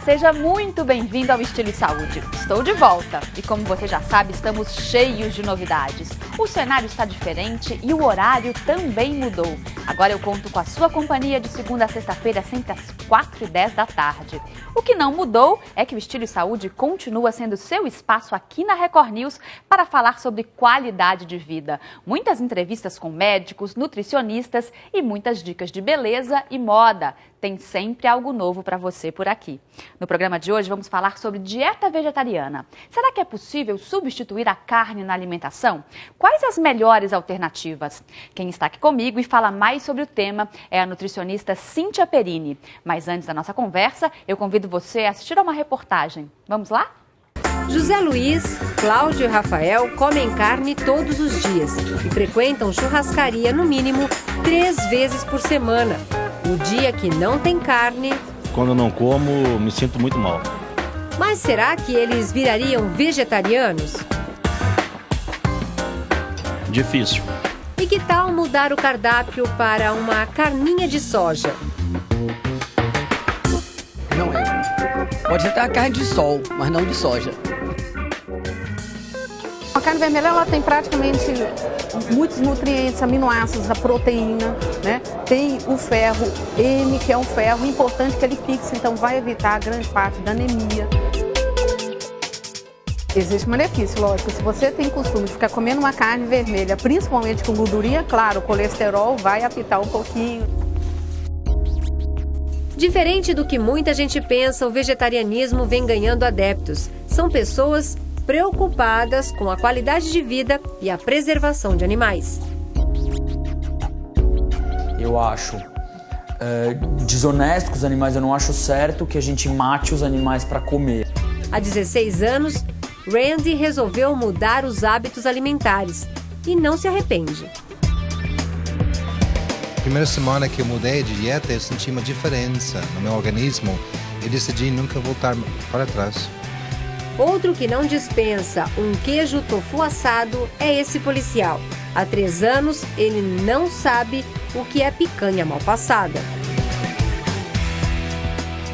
seja muito bem-vindo ao Estilo e Saúde. Estou de volta e, como você já sabe, estamos cheios de novidades. O cenário está diferente e o horário também mudou. Agora eu conto com a sua companhia de segunda a sexta-feira, sempre às 4h10 da tarde. O que não mudou é que o Estilo e Saúde continua sendo seu espaço aqui na Record News para falar sobre qualidade de vida. Muitas entrevistas com médicos, nutricionistas e muitas dicas de beleza e moda. Tem sempre algo novo para você por aqui. No programa de hoje vamos falar sobre dieta vegetariana. Será que é possível substituir a carne na alimentação? Quais as melhores alternativas? Quem está aqui comigo e fala mais sobre o tema é a nutricionista Cíntia Perini. Mas antes da nossa conversa, eu convido você a assistir a uma reportagem. Vamos lá? José Luiz, Cláudio e Rafael comem carne todos os dias e frequentam churrascaria no mínimo 3 vezes por semana. O dia que não tem carne... Quando eu não como, me sinto muito mal. Mas será que eles virariam vegetarianos? Difícil. E que tal mudar o cardápio para uma carninha de soja? Não é. Pode ser a carne de sol, mas não de soja. A carne vermelha ela tem praticamente muitos nutrientes, aminoácidos, a proteína, né? Tem o ferro M, que é um ferro importante que ele fixa, então vai evitar grande parte da anemia. Existe benefício, lógico. Se você tem costume de ficar comendo uma carne vermelha, principalmente com gordurinha, claro, o colesterol vai apitar um pouquinho. Diferente do que muita gente pensa, o vegetarianismo vem ganhando adeptos. São pessoas preocupadas com a qualidade de vida e a preservação de animais. Eu acho desonesto com os animais, eu não acho certo que a gente mate os animais para comer. Há 16 anos, Randy resolveu mudar os hábitos alimentares e não se arrepende. Primeira semana que eu mudei de dieta, eu senti uma diferença no meu organismo e decidi nunca voltar para trás. Outro que não dispensa um queijo tofu assado é esse policial. Há 3 anos, ele não sabe o que é picanha mal passada.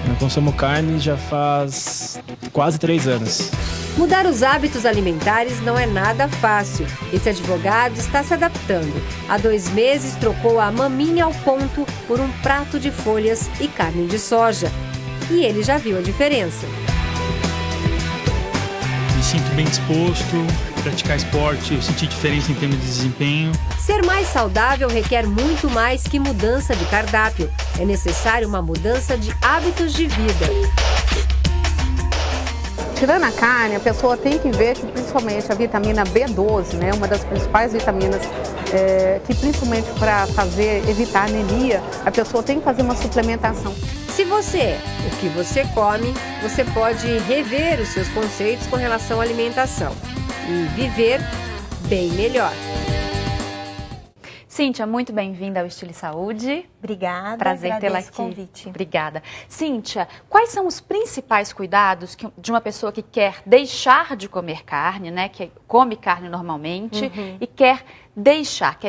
Eu não consumo carne já faz quase 3 anos. Mudar os hábitos alimentares não é nada fácil. Esse advogado está se adaptando. Há 2 meses trocou a maminha ao ponto por um prato de folhas e carne de soja. E ele já viu a diferença. Me sinto bem disposto, praticar esporte, eu senti diferença em termos de desempenho. Ser mais saudável requer muito mais que mudança de cardápio. É necessário uma mudança de hábitos de vida. Tirando a carne, a pessoa tem que ver que principalmente a vitamina B12, né, uma das principais vitaminas que principalmente para evitar anemia, a pessoa tem que fazer uma suplementação. Se você, o que você come, você pode rever os seus conceitos com relação à alimentação e viver bem melhor. Cíntia, muito bem-vinda ao Estilo e Saúde. Obrigada, prazer tê-la aqui. O convite. Obrigada. Cíntia, quais são os principais cuidados de uma pessoa que quer deixar de comer carne, né, que come carne normalmente e quer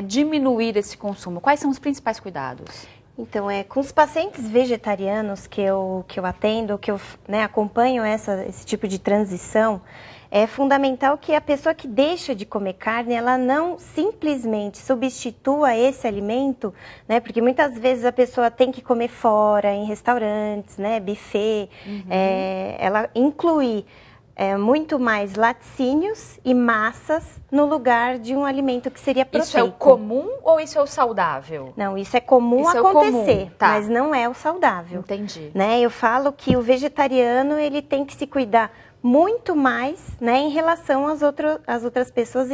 diminuir esse consumo? Quais são os principais cuidados? Então, com os pacientes vegetarianos que eu atendo, que eu acompanho esse tipo de transição, é fundamental que a pessoa que deixa de comer carne, ela não simplesmente substitua esse alimento, né? Porque muitas vezes a pessoa tem que comer fora, em restaurantes, né? Buffet, ela incluir muito mais laticínios e massas no lugar de um alimento que seria proteico. Isso é o comum ou isso é o saudável? Não, isso é comum acontecer, tá, mas não é o saudável. Entendi. Né? Eu falo que o vegetariano ele tem que se cuidar muito mais, né, em relação às outras pessoas,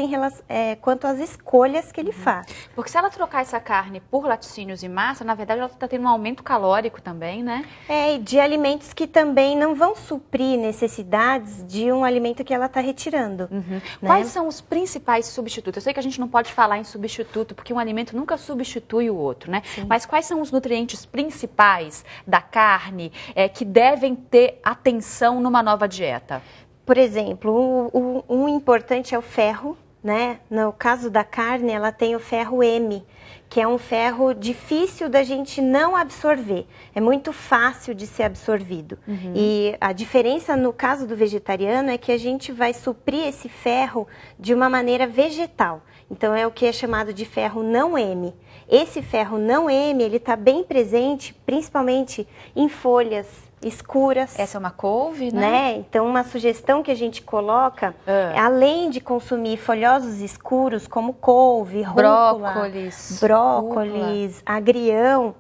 quanto às escolhas que ele faz. Porque se ela trocar essa carne por laticínios e massa, na verdade ela está tendo um aumento calórico também, né? E de alimentos que também não vão suprir necessidades de um alimento que ela está retirando. Né? Quais são os principais substitutos? Eu sei que a gente não pode falar em substituto, porque um alimento nunca substitui o outro, né? Sim. Mas quais são os nutrientes principais da carne que devem ter atenção numa nova dieta? Por exemplo, um importante é o ferro, né? No caso da carne, ela tem o ferro M, que é um ferro difícil da gente não absorver. É muito fácil de ser absorvido. E a diferença no caso do vegetariano é que a gente vai suprir esse ferro de uma maneira vegetal. Então é o que é chamado de ferro não M. Esse ferro não M, ele está bem presente, principalmente em folhas escuras. Essa é uma couve, né? Então, uma sugestão que a gente coloca, além de consumir folhosos escuros, como couve, rúcula, brócolis, agrião,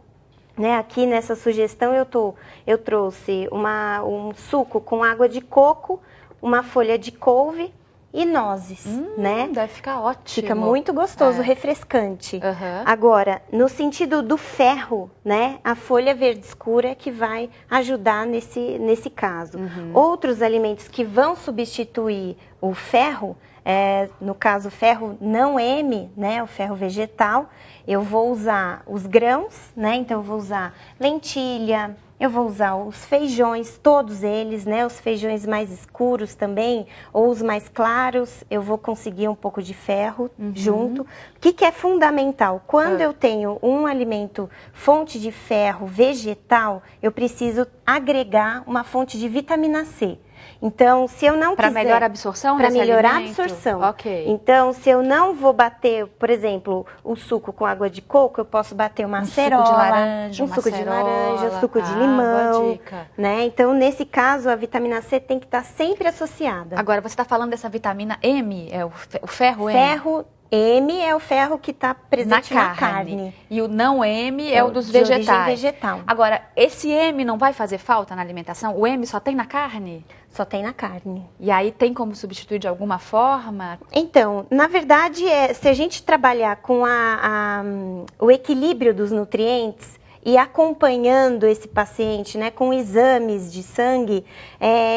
né? Aqui nessa sugestão eu trouxe um suco com água de coco, uma folha de couve e nozes, né? Deve ficar ótimo. Fica muito gostoso, refrescante. Agora, no sentido do ferro, né? A folha verde escura é que vai ajudar nesse caso. Outros alimentos que vão substituir o ferro, no caso ferro não M, né? O ferro vegetal, eu vou usar os grãos, né? Então eu vou usar lentilha, eu vou usar os feijões, todos eles, né? Os feijões mais escuros também, ou os mais claros, eu vou conseguir um pouco de ferro junto. O que é fundamental? Quando eu tenho um alimento fonte de ferro vegetal, eu preciso agregar uma fonte de vitamina C. Então, se eu não quiser... Para melhorar a absorção Para desse melhorar alimento? a absorção. Ok. Então, se eu não vou bater, por exemplo, o suco com água de coco, eu posso bater uma acerola, suco de laranja, um suco de laranja, suco de boa limão, dica. né? Então, nesse caso, a vitamina C tem que estar sempre associada. Agora, você está falando dessa vitamina M, é o ferro M? Ferro M é o ferro que está presente na carne. E o não M é o dos de vegetais. origem vegetal. Agora, esse M não vai fazer falta na alimentação? O M só tem na carne? Só tem na carne. E aí tem como substituir de alguma forma? Então, na verdade, se a gente trabalhar com o equilíbrio dos nutrientes e acompanhando esse paciente, né, com exames de sangue,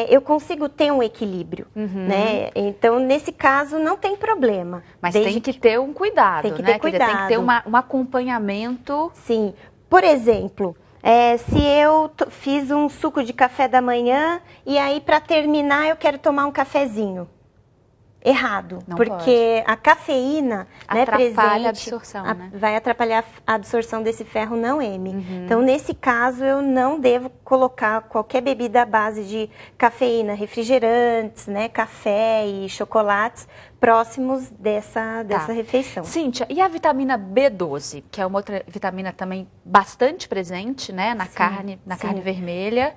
eu consigo ter um equilíbrio, né? Então, nesse caso, não tem problema. Mas tem que ter um cuidado, tem que né? ter cuidado. Tem que ter um acompanhamento. Sim. Por exemplo, se eu fiz um suco de café da manhã e aí, para terminar, eu quero tomar um cafezinho. Errado, Não porque a cafeína, né, atrapalha a absorção, né? vai atrapalhar a absorção desse ferro não M. Então, nesse caso, eu não devo colocar qualquer bebida à base de cafeína, refrigerantes, né, café e chocolates próximos dessa refeição. Cíntia, e a vitamina B12, que é uma outra vitamina também bastante presente, né, na carne vermelha,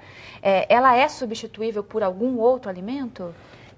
ela é substituível por algum outro alimento?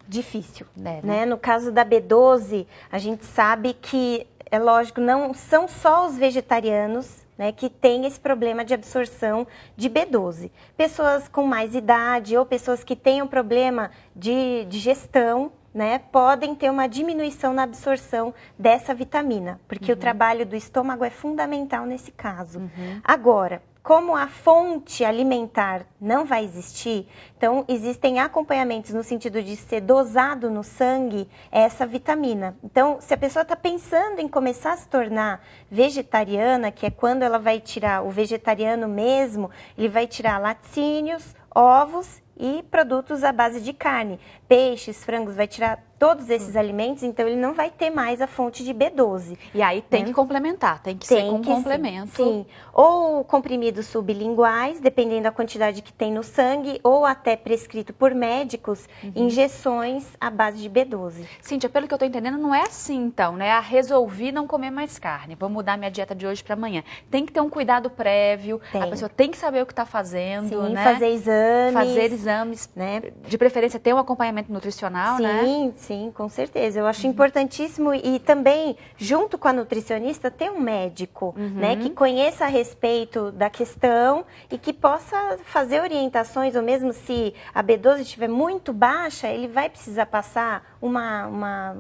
Difícil, né? No caso da B12, a gente sabe que, é lógico, não são só os vegetarianos, né, que têm esse problema de absorção de B12. Pessoas com mais idade ou pessoas que tenham problema de digestão, né, podem ter uma diminuição na absorção dessa vitamina, porque o trabalho do estômago é fundamental nesse caso. Agora, como a fonte alimentar não vai existir, então existem acompanhamentos no sentido de ser dosado no sangue essa vitamina. Então, se a pessoa está pensando em começar a se tornar vegetariana, que é quando ela vai tirar o vegetariano mesmo, ele vai tirar laticínios, ovos e produtos à base de carne. Peixes, frangos, vai tirar todos esses alimentos, então ele não vai ter mais a fonte de B12. E aí tem que complementar, tem que ser com complemento. Sim, ou comprimidos sublinguais, dependendo da quantidade que tem no sangue, ou até prescrito por médicos, injeções à base de B12. Cíntia, pelo que eu estou entendendo, não é assim então, né? Resolvi não comer mais carne, vou mudar minha dieta de hoje para amanhã. Tem que ter um cuidado prévio, a pessoa tem que saber o que está fazendo, sim, né? Fazer exames, né? De preferência ter um acompanhamento nutricional, né? Sim, com certeza. Eu acho importantíssimo e também, junto com a nutricionista, ter um médico, né, que conheça a respeito da questão e que possa fazer orientações, ou mesmo se a B12 estiver muito baixa, ele vai precisar passar uma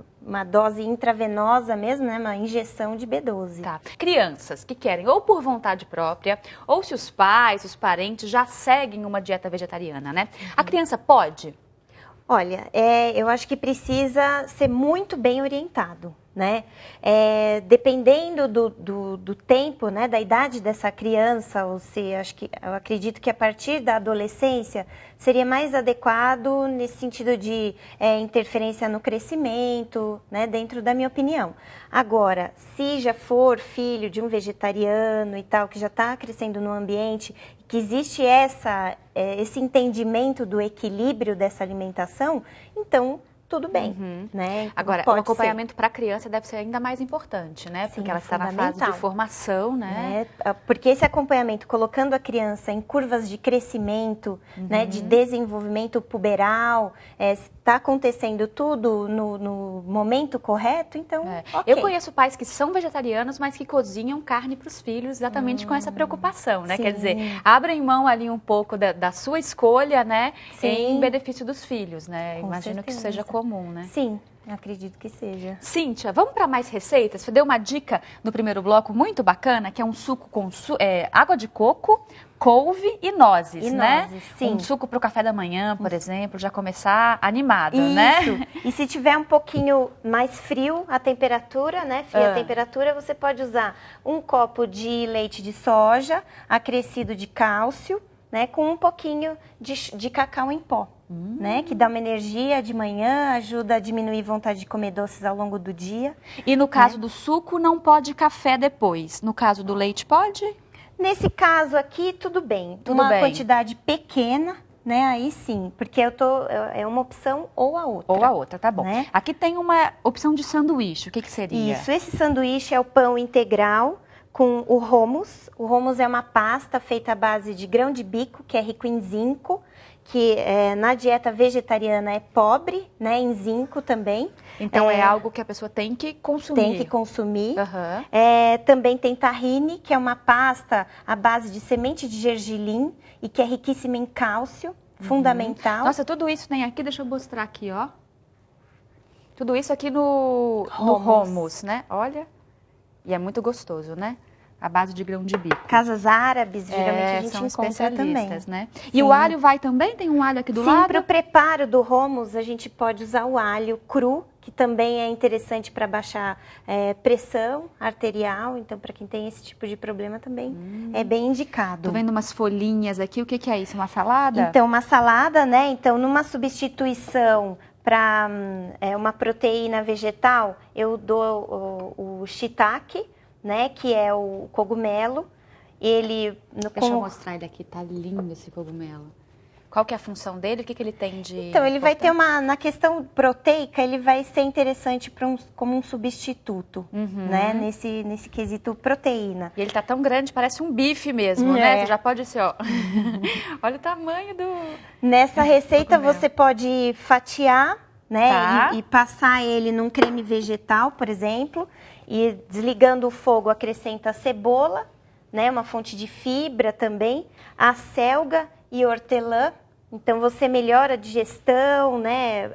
dose intravenosa mesmo, né, uma injeção de B12. Tá. Crianças que querem ou por vontade própria, ou se os pais, os parentes já seguem uma dieta vegetariana, né? A criança pode? Olha, eu acho que precisa ser muito bem orientado, né? Dependendo do tempo, né, da idade dessa criança, ou se eu acredito que a partir da adolescência seria mais adequado nesse sentido de interferência no crescimento, né, dentro da minha opinião. Agora, se já for filho de um vegetariano e tal, que já está crescendo no ambiente, que existe esse entendimento do equilíbrio dessa alimentação, então tudo bem, né? Agora, o acompanhamento para a criança deve ser ainda mais importante, né? Sim, porque ela está na fase de formação, né? Porque esse acompanhamento, colocando a criança em curvas de crescimento, né, de desenvolvimento puberal, está acontecendo tudo no momento correto, então, ok. Eu conheço pais que são vegetarianos, mas que cozinham carne para os filhos exatamente com essa preocupação, né? Sim. Quer dizer, abrem mão ali um pouco da sua escolha, né? Sim. Em benefício dos filhos, né? Com Imagino certeza. que isso seja comum, né? Sim, acredito que seja. Cíntia, vamos para mais receitas? Você deu uma dica no primeiro bloco muito bacana, que é um suco com água de coco, couve e nozes, né? Sim. Um suco para o café da manhã, por exemplo, já começar animado, Isso. né? E se tiver um pouquinho mais frio a temperatura, né? Fria a temperatura, você pode usar um copo de leite de soja acrescido de cálcio, né? Com um pouquinho de cacau em pó. Né, que dá uma energia de manhã, ajuda a diminuir vontade de comer doces ao longo do dia. E no caso do suco, não pode café depois. No caso do leite, pode? Nesse caso aqui, tudo bem. Tudo bem. Quantidade pequena, né? Aí sim, porque é uma opção ou a outra. Ou a outra, tá bom. Né? Aqui tem uma opção de sanduíche. O que seria? Isso, esse sanduíche é o pão integral com o hummus. O hummus é uma pasta feita à base de grão de bico, que é rico em zinco, que na dieta vegetariana é pobre, né, em zinco também. Então é algo que a pessoa tem que consumir. Tem que consumir. Também tem tahine, que é uma pasta à base de semente de gergelim e que é riquíssima em cálcio, fundamental. Nossa, tudo isso tem aqui, deixa eu mostrar aqui, ó. Tudo isso aqui no hummus, né? Olha, e é muito gostoso, né? A base de grão de bico. Casas árabes, geralmente a gente são encontra também. Né? E o alho vai também? Tem um alho aqui do lado? Sim, para o preparo do hummus, a gente pode usar o alho cru, que também é interessante para baixar pressão arterial. Então, para quem tem esse tipo de problema também é bem indicado. Tô vendo umas folhinhas aqui. O que é isso? Uma salada? Então, uma salada, né? Então, numa substituição para uma proteína vegetal, eu dou o shiitake, né, que é o cogumelo. Deixa eu mostrar ele aqui, tá lindo esse cogumelo. Qual que é a função dele? O que ele tem de Então, ele vai importante? ter na questão proteica, ele vai ser interessante como um substituto, né, nesse quesito proteína. E ele tá tão grande, parece um bife mesmo, né? Você já pode ser, ó. Olha o tamanho do... Nessa receita você pode fatiar, né, Tá. e passar ele num creme vegetal, por exemplo, e desligando o fogo acrescenta a cebola, né, uma fonte de fibra também, a selga e hortelã. Então você melhora a digestão, né,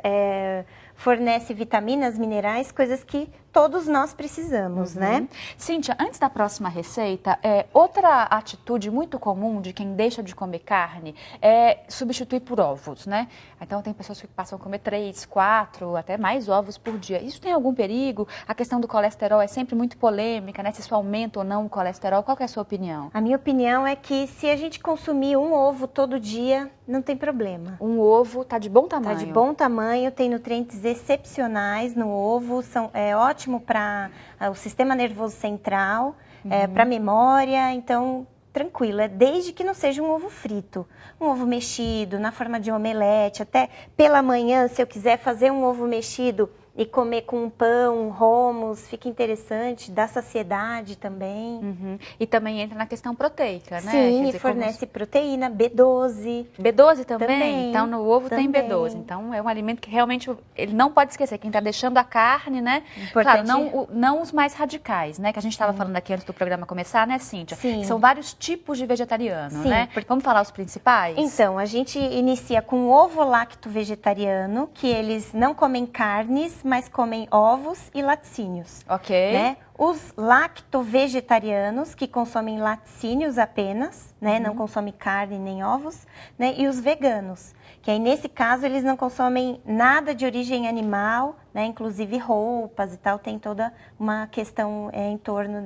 fornece vitaminas, minerais, coisas que todos nós precisamos, né? Cíntia, antes da próxima receita, outra atitude muito comum de quem deixa de comer carne é substituir por ovos, né? Então tem pessoas que passam a comer 3, 4, até mais ovos por dia. Isso tem algum perigo? A questão do colesterol é sempre muito polêmica, né? Se isso aumenta ou não o colesterol, qual que é a sua opinião? A minha opinião é que se a gente consumir um ovo todo dia, não tem problema. Um ovo tá de bom tamanho. Tá de bom tamanho, tem nutrientes excepcionais no ovo, é ótimo para o sistema nervoso central, para memória, então tranquilo, desde que não seja um ovo frito. Um ovo mexido, na forma de omelete, até pela manhã, se eu quiser fazer um ovo mexido e comer com um pão, um hummus, fica interessante, dá saciedade também. E também entra na questão proteica, né? Sim, Quer dizer, fornece proteína, B12. B12 também? Também, Então, no ovo também. tem B12. Então, é um alimento que realmente ele não pode esquecer. Quem está deixando a carne, né? Importante. Claro, não os mais radicais, né? Que a gente estava falando aqui antes do programa começar, né, Cíntia? Sim. São vários tipos de vegetariano, Sim. né? Vamos falar os principais? Então, a gente inicia com ovo lacto vegetariano, que eles não comem carnes, mas comem ovos e laticínios. Ok. Né? Os lacto-vegetarianos, que consomem laticínios apenas, né? Não consomem carne nem ovos, né? E os veganos, que aí nesse caso eles não consomem nada de origem animal, né? Inclusive roupas e tal, tem toda uma questão em torno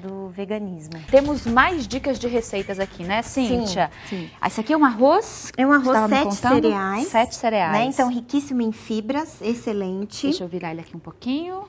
do veganismo. Temos mais dicas de receitas aqui, né, Cíntia? Sim. Esse aqui é um arroz? É um arroz Estava me 7 contando? cereais. 7 cereais. Né? Então, riquíssimo em fibras, excelente. Deixa eu virar ele aqui um pouquinho.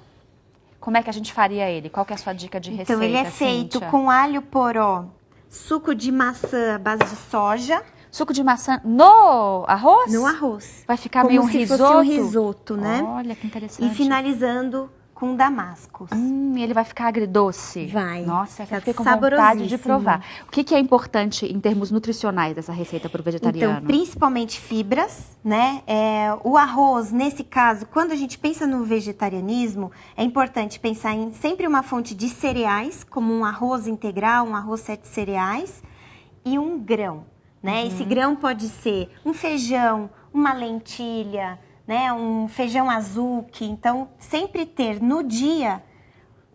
Como é que a gente faria ele? Qual que é a sua dica de receita, Então, ele é feito Cíntia? com alho poró, suco de maçã à base de soja. Suco de maçã no arroz? No arroz. Vai ficar como meio um se risoto? fosse um risoto, né? Olha, que interessante. E finalizando com damascos. Ele vai ficar agridoce? Vai. Nossa, eu Fica fiquei com vontade de saborosíssimo. provar. O que é importante em termos nutricionais dessa receita para o vegetariano? Então, principalmente fibras, né? O arroz, nesse caso, quando a gente pensa no vegetarianismo, é importante pensar em sempre uma fonte de cereais, como um arroz integral, um arroz 7 cereais, e um grão, né? Esse grão pode ser um feijão, uma lentilha, né? Um feijão azuki. Então, sempre ter no dia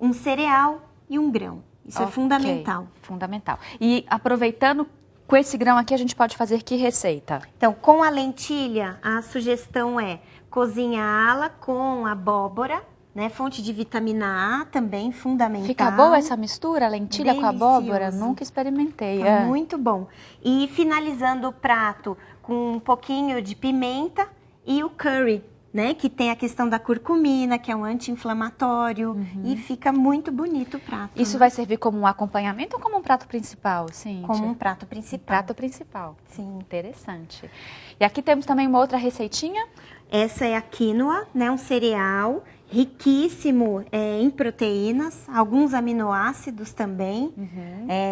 um cereal e um grão. Isso é fundamental. Fundamental. E aproveitando com esse grão aqui, a gente pode fazer que receita? Então, com a lentilha, a sugestão é cozinhá-la com abóbora, né? Fonte de vitamina A também, fundamental. Fica boa essa mistura, lentilha com abóbora? Delicioso. Nunca experimentei. Tá muito bom. E finalizando o prato com um pouquinho de pimenta e o curry, né? Que tem a questão da curcumina, que é um anti-inflamatório. E fica muito bonito o prato. Isso vai servir como um acompanhamento ou como um prato principal, sim? Como um prato principal. Prato principal. Sim. Interessante. E aqui temos também uma outra receitinha. Essa é a quinoa, né? Um cereal riquíssimo em proteínas, alguns aminoácidos também,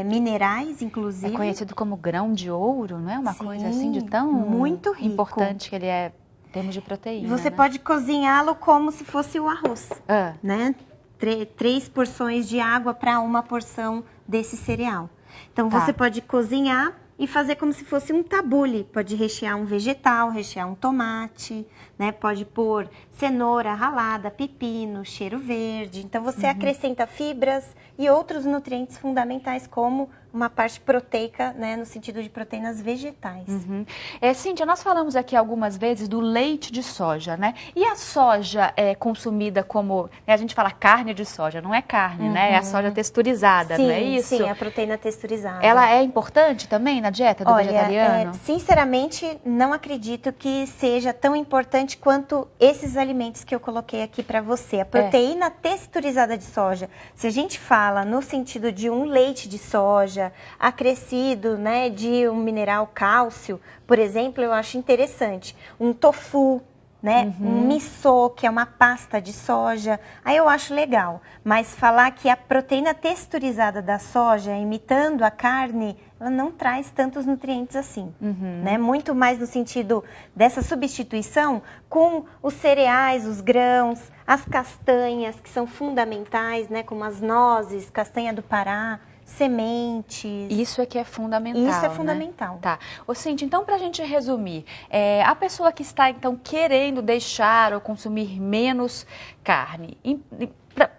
minerais, inclusive. É conhecido como grão de ouro, não é? Uma coisa assim de tão muito rico. Importante que ele é em termos de proteína. Você né? pode cozinhá-lo como se fosse o arroz, Ah. né? 3 porções de água para uma porção desse cereal. Então, Tá. você pode cozinhar e fazer como se fosse um tabule. Pode rechear um vegetal, rechear um tomate, né? Pode pôr cenoura ralada, pepino, cheiro verde. Então, você acrescenta fibras e outros nutrientes fundamentais, como uma parte proteica, né? No sentido de proteínas vegetais. Cíntia, nós falamos aqui algumas vezes do leite de soja, né? E a soja é consumida como... né, a gente fala carne de soja, não é carne, né? É a soja texturizada, não é isso? Sim, a proteína texturizada. Ela é importante também na dieta do vegetariano? Sinceramente, não acredito que seja tão importante quanto esses alimentos que eu coloquei aqui para você. A proteína texturizada de soja, se a gente fala no sentido de um leite de soja acrescido, né, de um mineral cálcio, por exemplo, eu acho interessante. Um tofu, né? Um miso, que é uma pasta de soja, aí eu acho legal. Mas falar que a proteína texturizada da soja, imitando a carne, ela não traz tantos nutrientes assim, né? Muito mais no sentido dessa substituição com os cereais, os grãos, as castanhas, que são fundamentais, né? Como as nozes, castanha do Pará, sementes. Isso é que é fundamental, Isso é né? fundamental. Tá. Ô, Cíntia, então, pra gente resumir, a pessoa que está, então, querendo deixar ou consumir menos carne,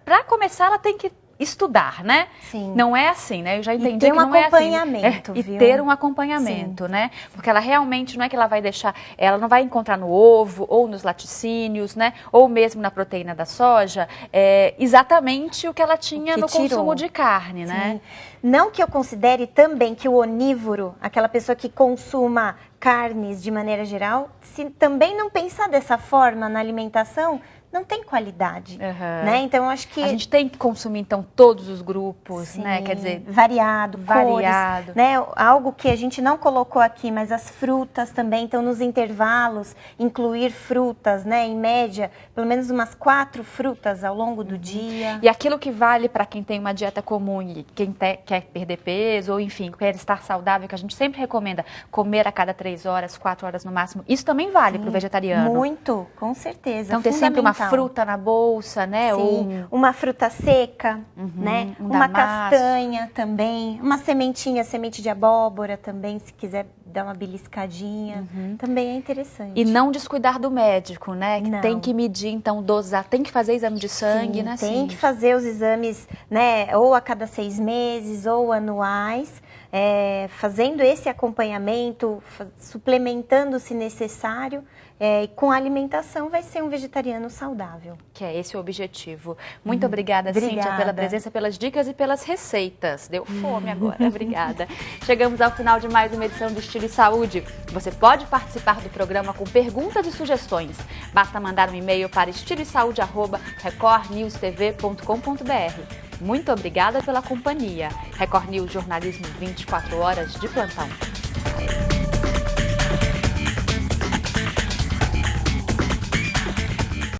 para começar, ela tem que estudar, né? Sim. Não é assim, né? Eu já entendi ter que um não é assim. acompanhamento, E viu? ter um acompanhamento, né? Porque ela realmente não é que ela vai deixar, ela não vai encontrar no ovo ou nos laticínios, né? Ou mesmo na proteína da soja, exatamente o que ela tinha no consumo de carne, né? Não que eu considere também que o onívoro, aquela pessoa que consuma carnes de maneira geral, se também não pensar dessa forma na alimentação, não tem qualidade, né? Então, eu acho que... A gente tem que consumir, então, todos os grupos, Sim, né? Quer dizer... variado, cores, né? Algo que a gente não colocou aqui, mas as frutas também. Então, nos intervalos, incluir frutas, né? Em média, pelo menos umas 4 frutas ao longo do dia. E aquilo que vale para quem tem uma dieta comum e quem quer perder peso, ou enfim, quer estar saudável, que a gente sempre recomenda comer a cada 3 horas, 4 horas no máximo, isso também vale para o vegetariano. Muito, com certeza. Então, ter sempre uma fruta na bolsa, né? Sim, uma fruta seca, né? Uma castanha também, uma sementinha, semente de abóbora também, se quiser dar uma beliscadinha, também é interessante. E não descuidar do médico, né? Que Não. tem que medir, então, dosar, tem que fazer exame de sangue, né? Tem que fazer os exames, né? Ou a cada 6 meses, ou anuais, fazendo esse acompanhamento, suplementando se necessário, com a alimentação vai ser um vegetariano saudável. Que é esse o objetivo. Muito obrigada, Cíntia, pela presença, pelas dicas e pelas receitas. Deu fome agora, obrigada. Chegamos ao final de mais uma edição do Estilo e Saúde. Você pode participar do programa com perguntas e sugestões. Basta mandar um e-mail para estiloesaude@recordnewstv.com.br. Muito obrigada pela companhia. Record News, jornalismo 24 horas de plantão.